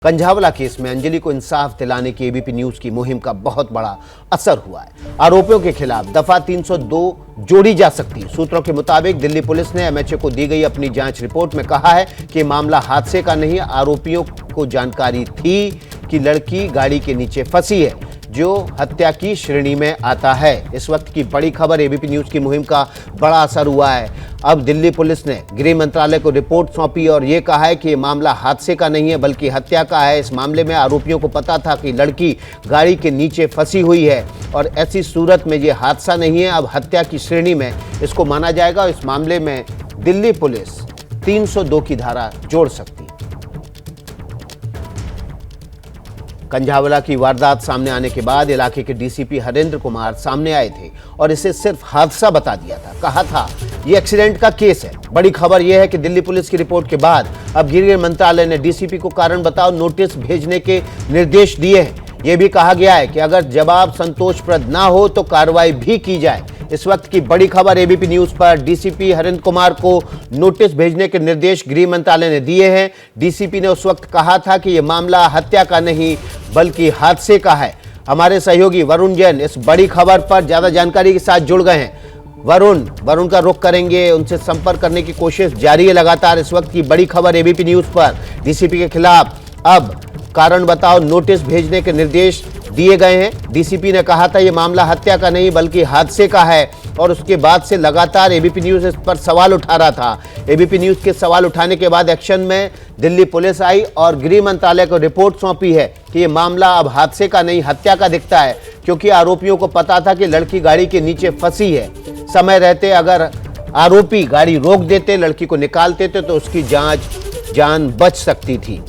Kanjhawala case में अंजलि को इंसाफ दिलाने की एबीपी न्यूज की मुहिम का बहुत बड़ा असर हुआ है। आरोपियों के खिलाफ दफा 302 जोड़ी जा सकती है। सूत्रों के मुताबिक दिल्ली पुलिस ने एमएचए को दी गई अपनी जांच रिपोर्ट में कहा है कि मामला हादसे का नहीं, आरोपियों को जानकारी थी कि लड़की गाड़ी के नीचे फंसी है, जो हत्या की श्रेणी में आता है। इस वक्त की बड़ी खबर, एबीपी न्यूज की मुहिम का बड़ा असर हुआ है। अब दिल्ली पुलिस ने गृह मंत्रालय को रिपोर्ट सौंपी और ये कहा है कि ये मामला हादसे का नहीं है बल्कि हत्या का है। इस मामले में आरोपियों को पता था कि लड़की गाड़ी के नीचे फंसी हुई है और ऐसी सूरत में ये हादसा नहीं है, अब हत्या की श्रेणी में इसको माना जाएगा। इस मामले में दिल्ली पुलिस 302 की धारा जोड़ सकती है। कंझावला की वारदात सामने आने के बाद इलाके के डीसीपी हरेंद्र कुमार सामने आए थे और इसे सिर्फ हादसा बता दिया था। कहा था ये एक्सीडेंट का केस है। बड़ी खबर यह है कि दिल्ली पुलिस की रिपोर्ट के बाद अब गृह मंत्रालय ने डीसीपी को कारण बताओ नोटिस भेजने के निर्देश दिए हैं। यह भी कहा गया है कि अगर जवाब संतोषप्रद ना हो तो कार्रवाई भी की जाए। इस वक्त की बड़ी खबर, एबीपी न्यूज पर डीसीपी हरेंद्र कुमार को नोटिस भेजने के निर्देश गृह मंत्रालय ने दिए हैं। डीसीपी ने उस वक्त कहा था कि यह मामला हत्या का नहीं बल्कि हादसे का है। हमारे सहयोगी वरुण जैन इस बड़ी खबर पर ज्यादा जानकारी के साथ जुड़ गए हैं। वरुण का रुख करेंगे, उनसे संपर्क करने की कोशिश जारी है लगातार। इस वक्त की बड़ी खबर एबीपी न्यूज पर, डीसीपी के खिलाफ अब कारण बताओ नोटिस भेजने के निर्देश दिए गए हैं। डीसीपी ने कहा था यह मामला हत्या का नहीं बल्कि हादसे का है और उसके बाद से लगातार एबीपी न्यूज इस पर सवाल उठा रहा था। एबीपी न्यूज के सवाल उठाने के बाद एक्शन में दिल्ली पुलिस आई और गृह मंत्रालय को रिपोर्ट सौंपी है कि यह मामला अब हादसे का नहीं हत्या का दिखता है, क्योंकि आरोपियों को पता था कि लड़की गाड़ी के नीचे फंसी है। समय रहते अगर आरोपी गाड़ी रोक देते, लड़की को निकालते थे तो उसकी जान बच सकती थी।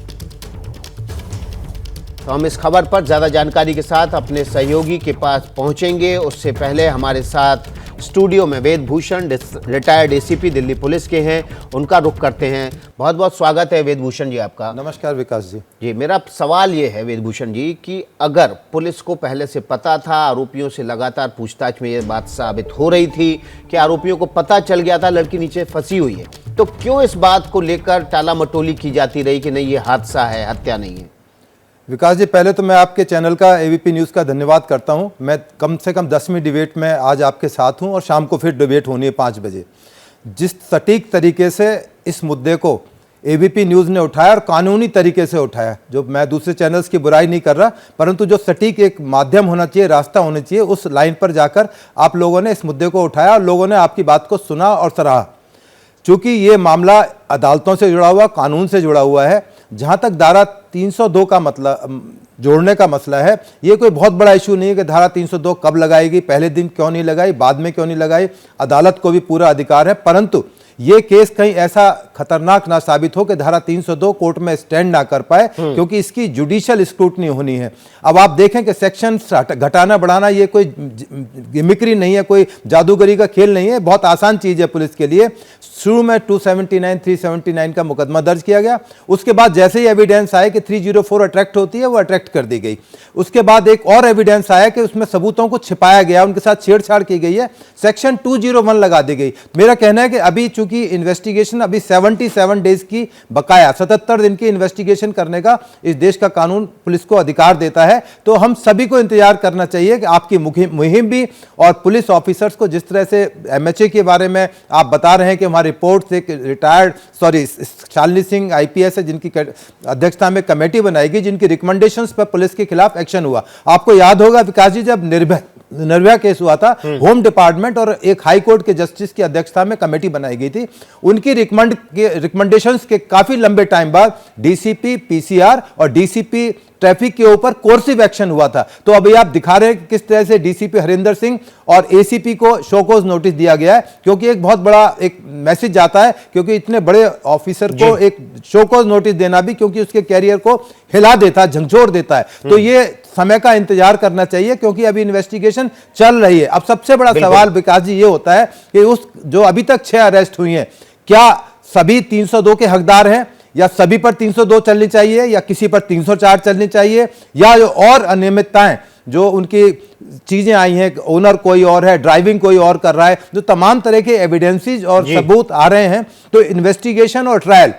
तो हम इस खबर पर ज्यादा जानकारी के साथ अपने सहयोगी के पास पहुंचेंगे। उससे पहले हमारे साथ स्टूडियो में Ved Bhushan, retired ACP Delhi police के हैं, उनका रुख करते हैं। बहुत बहुत स्वागत है वेद भूषण जी आपका। नमस्कार विकास जी। जी, मेरा सवाल ये है वेद भूषण जी कि अगर पुलिस को पहले से पता था, आरोपियों से लगातार पूछताछ में ये बात साबित हो रही थी कि आरोपियों को पता चल गया था लड़की नीचे फंसी हुई है, तो क्यों इस बात को लेकर टाला मटोली की जाती रही कि नहीं ये हादसा है, हत्या नहीं है? विकास जी, पहले तो मैं आपके चैनल का, एबीपी न्यूज़ का धन्यवाद करता हूं। मैं कम से कम 10वीं डिबेट में आज आपके साथ हूं और शाम को फिर डिबेट होनी है 5 बजे। जिस सटीक तरीके से इस मुद्दे को एबीपी न्यूज़ ने उठाया और कानूनी तरीके से उठाया, जो मैं दूसरे चैनल्स की बुराई नहीं कर रहा, परंतु जो सटीक एक माध्यम होना चाहिए, रास्ता होना चाहिए, उस लाइन पर जाकर आप लोगों ने इस मुद्दे को उठाया और लोगों ने आपकी बात को सुना और सराहा। चूँकि ये मामला अदालतों से जुड़ा हुआ, कानून से जुड़ा हुआ है, जहाँ तक धारा 302 का मतलब जोड़ने का मसला है, ये कोई बहुत बड़ा इशू नहीं है कि धारा 302 कब लगाएगी, पहले दिन क्यों नहीं लगाई, बाद में क्यों नहीं लगाई। अदालत को भी पूरा अधिकार है, परंतु ये केस कहीं ऐसा खतरनाक ना साबित हो कि धारा 302 कोर्ट में स्टैंड ना कर पाए, क्योंकि इसकी जुडिशियल स्क्रूटनी होनी है। अब आप देखें कि सेक्शन घटाना बढ़ाना ये कोई गिमिक्री नहीं है, कोई जादूगरी का खेल नहीं है, बहुत आसान चीज़ है पुलिस के लिए। शुरू में 279, 379 का मुकदमा दर्ज किया गया। उसके बाद जैसे ही एविडेंस आया कि 304 अट्रैक्ट होती है, वो अट्रैक्ट कर दी गई। उसके बाद एक और एविडेंस आया कि उसमें सबूतों को छिपाया गया, उनके साथ छेड़छाड़ की गई है, सेक्शन 201 लगा दी गई। मेरा कहना है कि अभी चूंकि इन्वेस्टिगेशन अभी 77 डेज की बकाया, 77 दिन की इन्वेस्टिगेशन करने का इस देश का कानून पुलिस को अधिकार देता है, तो हम सभी को इंतजार करना चाहिए कि आपकी मुहिम भी और पुलिस ऑफिसर्स को, जिस तरह से एमएचए के बारे में आप बता रहे हैं कि हमारी रिपोर्ट से रिटायर्ड शालिनी सिंह आईपीएस है, जिनकी अध्यक्षता में कमेटी बनाएगी, जिनकी रिकमेंडेशंस पर पुलिस के खिलाफ एक्शन हुआ। आपको याद होगा विकास जी, जब निर्भया केस हुआ था, होम डिपार्टमेंट और एक हाई कोर्ट के जस्टिस की अध्यक्षता में कमेटी बनाई गई थी। उनकी रिकमेंडेशंस के काफी लंबे टाइम बाद डीसीपी पीसीआर और डीसीपी ट्रैफिक के ऊपर कोर्सिव एक्शन हुआ था। तो अभी आप दिखा रहे हैं कि किस तरह से डीसीपी हरिंदर सिंह और एसीपी को शोकॉज नोटिस दिया गया है, क्योंकि एक बहुत बड़ा एक मैसेज जाता है, क्योंकि इतने बड़े ऑफिसर को एक शोकॉज नोटिस देना भी क्योंकि उसके कैरियर को हिला देता है, झंझोर देता है। तो ये समय का इंतजार करना चाहिए, क्योंकि अभी इन्वेस्टिगेशन चल रही है। अब सबसे बड़ा सवाल विकास जी ये होता है कि उस जो अभी तक 6 अरेस्ट हुई हैं, क्या सभी 302 के हकदार हैं, या सभी पर 302 चलनी चाहिए, या किसी पर 304 चलनी चाहिए, या जो और अनियमितताएं जो उनकी चीजें आई हैं, ओनर कोई और है, ड्राइविंग कोई और कर रहा है, जो तमाम तरह के एविडेंसेस और सबूत आ रहे हैं, तो इन्वेस्टिगेशन और ट्रायल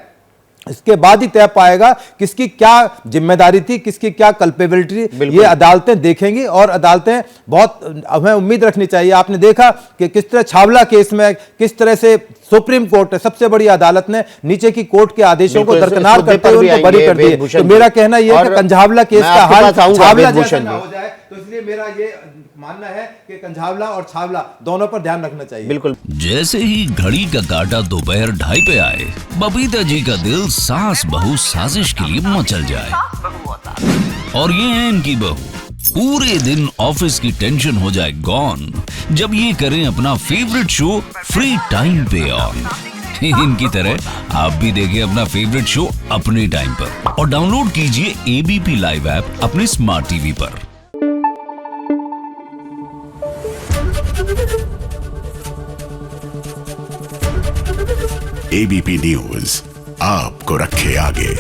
इसके बाद ही तय पाएगा किसकी क्या जिम्मेदारी थी, किसकी क्या कल्पेबिलिटी, ये अदालतें देखेंगी। और अदालतें बहुत हमें उम्मीद रखनी चाहिए। आपने देखा कि किस तरह छावला केस में किस तरह से सुप्रीम कोर्ट, सबसे बड़ी अदालत ने नीचे की कोर्ट के आदेशों को दरकिनार करते हुए उनको बरी कर दिए। तो मेरा कहना यह है कि कंझावला केस का हाल छावला जैसा ना हो जाए, तो इसलिए मेरा ये मानना है कि कंझावला और छावला दोनों पर ध्यान रखना चाहिए। बिल्कुल। जैसे ही घड़ी का काटा दोपहर 2:30 पे आए, बबीता जी का दिल सास बहू साजिश के लिए मचल जाए। और ये है इनकी बहू, पूरे दिन ऑफिस की टेंशन हो जाए गॉन जब ये करें अपना फेवरेट शो फ्री टाइम पे ऑन। इनकी तरह आप भी देखिए अपना फेवरेट शो अपने टाइम पर और डाउनलोड कीजिए एबीपी लाइव ऐप अपने स्मार्ट टीवी पर। एबीपी न्यूज आपको रखे आगे।